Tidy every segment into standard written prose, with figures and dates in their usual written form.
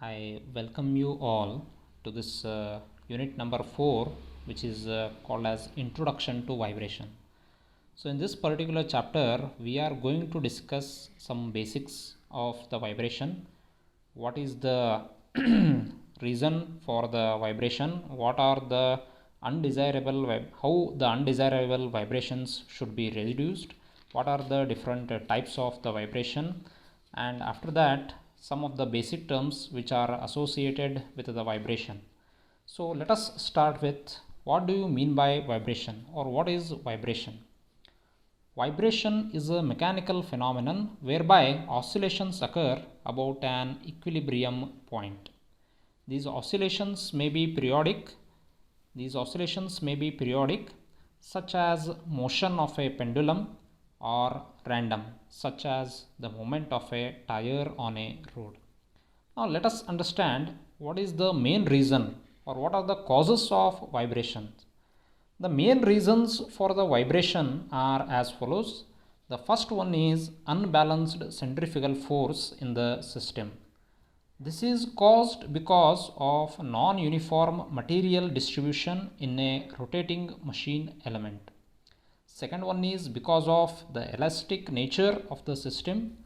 I welcome you all to this unit number 4, which is called as Introduction to Vibration. So in this particular chapter we are going to discuss some basics of the vibration. What is the reason for the vibration? What are the how the undesirable vibrations should be reduced? What are the different types of the vibration? And after that, some of the basic terms which are associated with the vibration. So let us start with, what do you mean by vibration, or what is vibration? Vibration is a mechanical phenomenon whereby oscillations occur about an equilibrium point. These oscillations may be periodic. Such as motion of a pendulum, or random, such as the movement of a tire on a road. Now let us understand what is the main reason, or what are the causes of vibrations. The main reasons for the vibration are as follows. The first one is unbalanced centrifugal force in the system. This is caused because of non-uniform material distribution in a rotating machine element. Second one is because of the elastic nature of the system.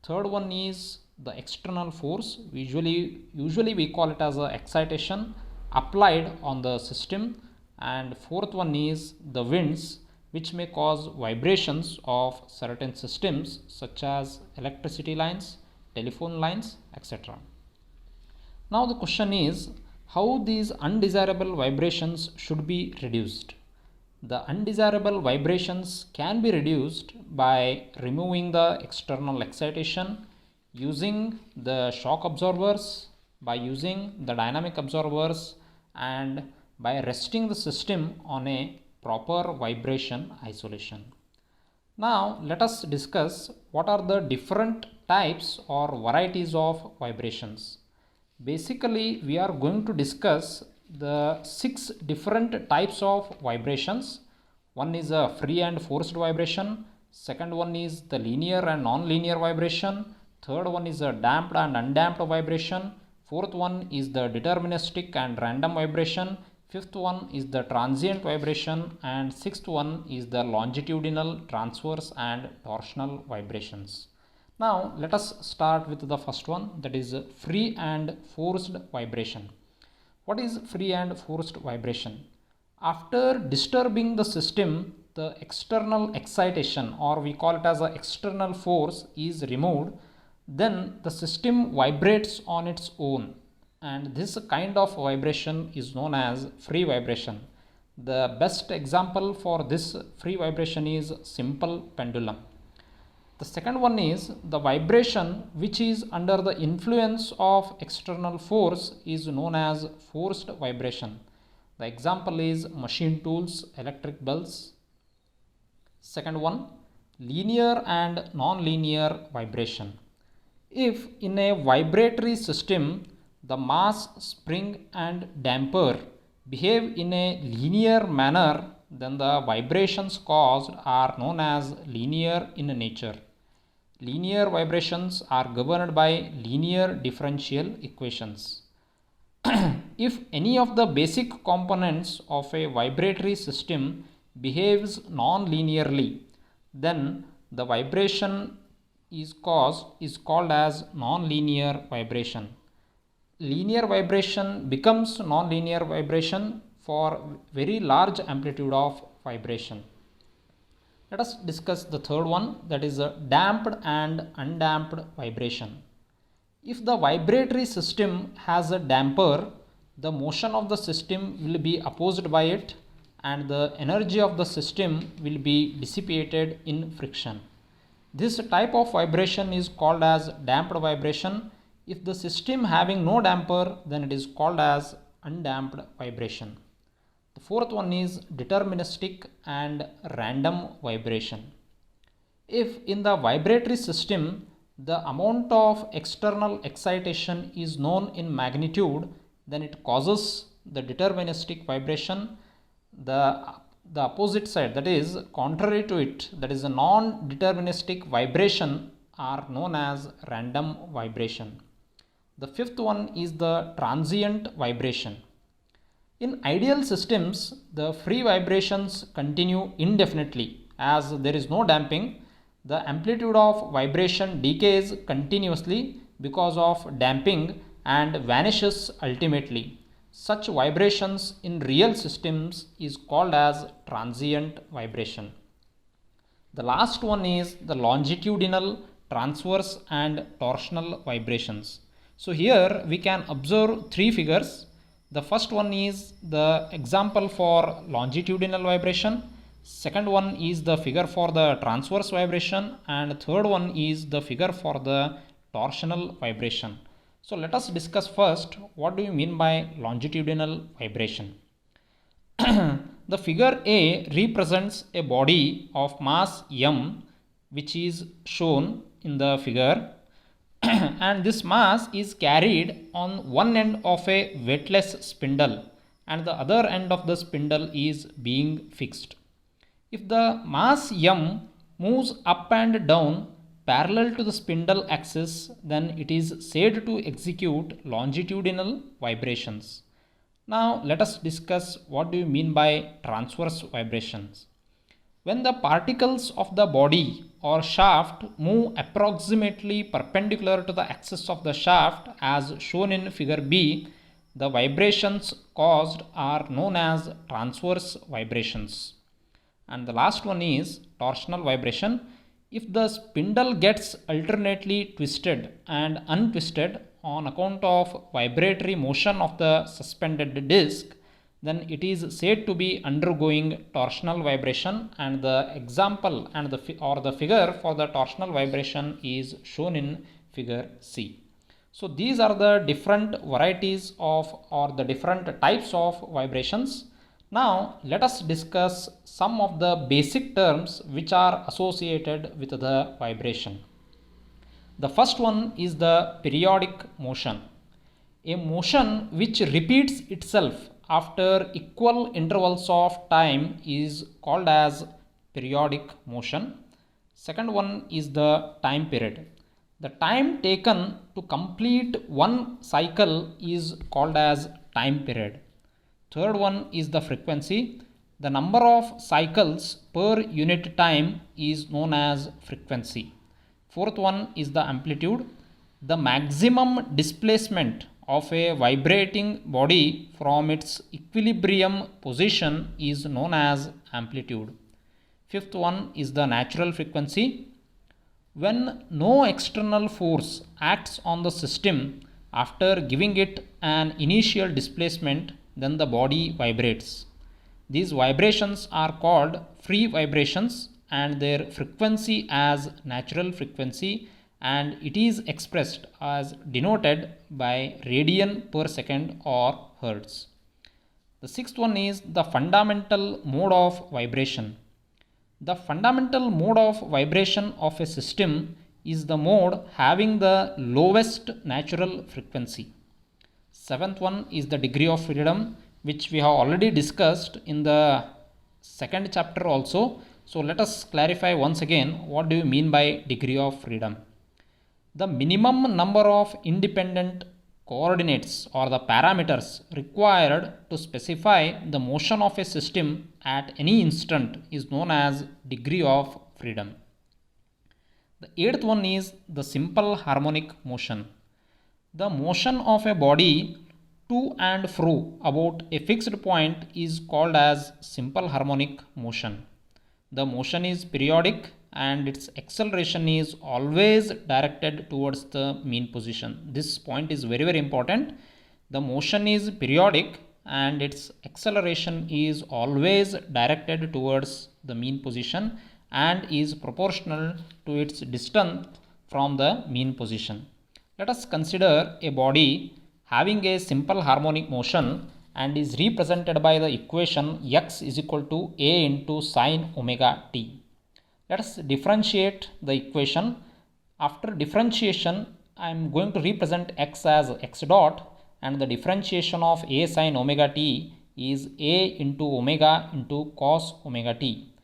Third one is the external force. Usually we call it as a excitation applied on the system. And fourth one is the winds, which may cause vibrations of certain systems such as electricity lines, telephone lines, etc. Now the question is, how these undesirable vibrations should be reduced. The undesirable vibrations can be reduced by removing the external excitation, using the shock absorbers, by using the dynamic absorbers, and by resting the system on a proper vibration isolation. Now let us discuss what are the different types or varieties of vibrations. Basically, we are going to discuss the 6 different types of vibrations. One is a free and forced vibration. Second one is the linear and non-linear vibration. Third one is a damped and undamped vibration. Fourth one is the deterministic and random vibration. Fifth one is the transient vibration. And sixth one is the longitudinal, transverse and torsional vibrations. Now let us start with the first one, that is free and forced vibration. What is free and forced vibration? After disturbing the system, the external excitation, or we call it as an external force, is removed, then the system vibrates on its own, and this kind of vibration is known as free vibration. The best example for this free vibration is simple pendulum. The second one is the vibration which is under the influence of external force is known as forced vibration. The example is machine tools, electric bulbs. Second one, linear and non-linear vibration. If in a vibratory system the mass, spring and damper behave in a linear manner, then the vibrations caused are known as linear in nature. Linear vibrations are governed by linear differential equations. If any of the basic components of a vibratory system behaves non-linearly, then the vibration is called as non-linear vibration. Linear vibration becomes non-linear vibration for very large amplitude of vibration. Let us discuss the third one, that is a damped and undamped vibration. If the vibratory system has a damper, the motion of the system will be opposed by it, and the energy of the system will be dissipated in friction. This type of vibration is called as damped vibration. If the system having no damper, then it is called as undamped vibration. The fourth one is deterministic and random vibration. If in the vibratory system the amount of external excitation is known in magnitude, then it causes the deterministic vibration. The opposite side, that is contrary to it, that is a non-deterministic vibration, are known as random vibration. The fifth one is the transient vibration. In ideal systems, the free vibrations continue indefinitely as there is no damping. The amplitude of vibration decays continuously because of damping and vanishes ultimately. Such vibrations in real systems is called as transient vibration. The last one is the longitudinal, transverse and torsional vibrations. So here we can observe three figures. The first one is the example for longitudinal vibration. Second one is the figure for the transverse vibration, and third one is the figure for the torsional vibration. So let us discuss first what do you mean by longitudinal vibration. The figure A represents a body of mass m, which is shown in the figure, and this mass is carried on one end of a weightless spindle and the other end of the spindle is being fixed. If the mass m moves up and down parallel to the spindle axis, then it is said to execute longitudinal vibrations. Now let us discuss what do you mean by transverse vibrations. When the particles of the body or shaft move approximately perpendicular to the axis of the shaft as shown in figure B, the vibrations caused are known as transverse vibrations. And the last one is torsional vibration. If the spindle gets alternately twisted and untwisted on account of vibratory motion of the suspended disc, then it is said to be undergoing torsional vibration, and the example and the figure for the torsional vibration is shown in figure C. So these are the different varieties of or the different types of vibrations. Now let us discuss some of the basic terms which are associated with the vibration. The first one is the periodic motion. A motion which repeats itself after equal intervals of time is called as periodic motion. Second one is the time period. The time taken to complete one cycle is called as time period. Third one is the frequency. The number of cycles per unit time is known as frequency. Fourth one is the amplitude. The maximum displacement of a vibrating body from its equilibrium position is known as amplitude. Fifth one is the natural frequency. When no external force acts on the system after giving it an initial displacement, then the body vibrates. These vibrations are called free vibrations and their frequency as natural frequency, and it is expressed as denoted by radian per second or hertz. The sixth one is the fundamental mode of vibration. The fundamental mode of vibration of a system is the mode having the lowest natural frequency. Seventh one is the degree of freedom, which we have already discussed in the second chapter also. So let us clarify once again what do you mean by degree of freedom. The minimum number of independent coordinates or the parameters required to specify the motion of a system at any instant is known as degree of freedom. The eighth one is the simple harmonic motion. The motion of a body to and fro about a fixed point is called as simple harmonic motion. The motion is periodic and its acceleration is always directed towards the mean position. This point is very, very important. The motion is periodic and its acceleration is always directed towards the mean position and is proportional to its distance from the mean position. Let us consider a body having a simple harmonic motion and is represented by the equation x is equal to a into sine omega t. Let us differentiate the equation. After differentiation, I am going to represent x as x dot, and the differentiation of a sine omega t is a into omega into cos omega t.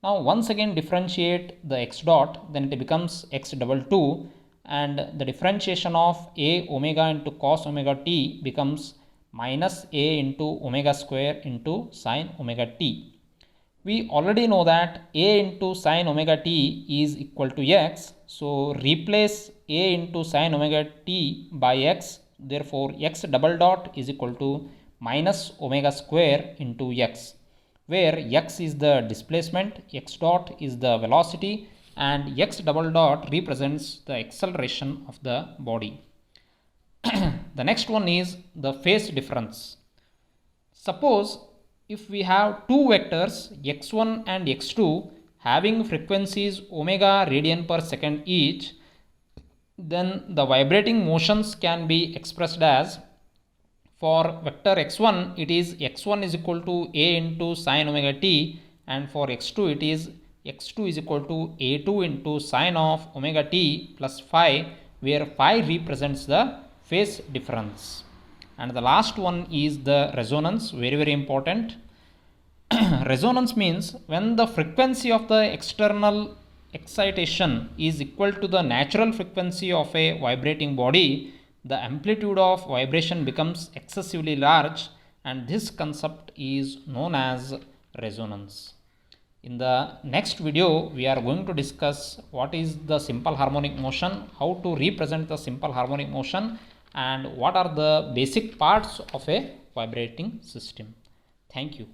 Now once again differentiate the x dot, then it becomes x double 2, and the differentiation of a omega into cos omega t becomes minus a into omega square into sin omega t. We already know that a into sin omega t is equal to x, so replace a into sin omega t by x. Therefore x double dot is equal to minus omega square into x, where x is the displacement, x dot is the velocity, and x double dot represents the acceleration of the body. The next one is the phase difference. Suppose if we have two vectors x1 and x2 having frequencies omega radian per second each, then the vibrating motions can be expressed as, for vector x1 it is x1 is equal to a into sin omega t, and for x2 it is x2 is equal to a2 into sin of omega t plus phi, where phi represents the phase difference. And the last one is the resonance, very important. Resonance means when the frequency of the external excitation is equal to the natural frequency of a vibrating body, the amplitude of vibration becomes excessively large, and this concept is known as resonance. In the next video, we are going to discuss what is the simple harmonic motion, how to represent the simple harmonic motion, and what are the basic parts of a vibrating system. Thank you.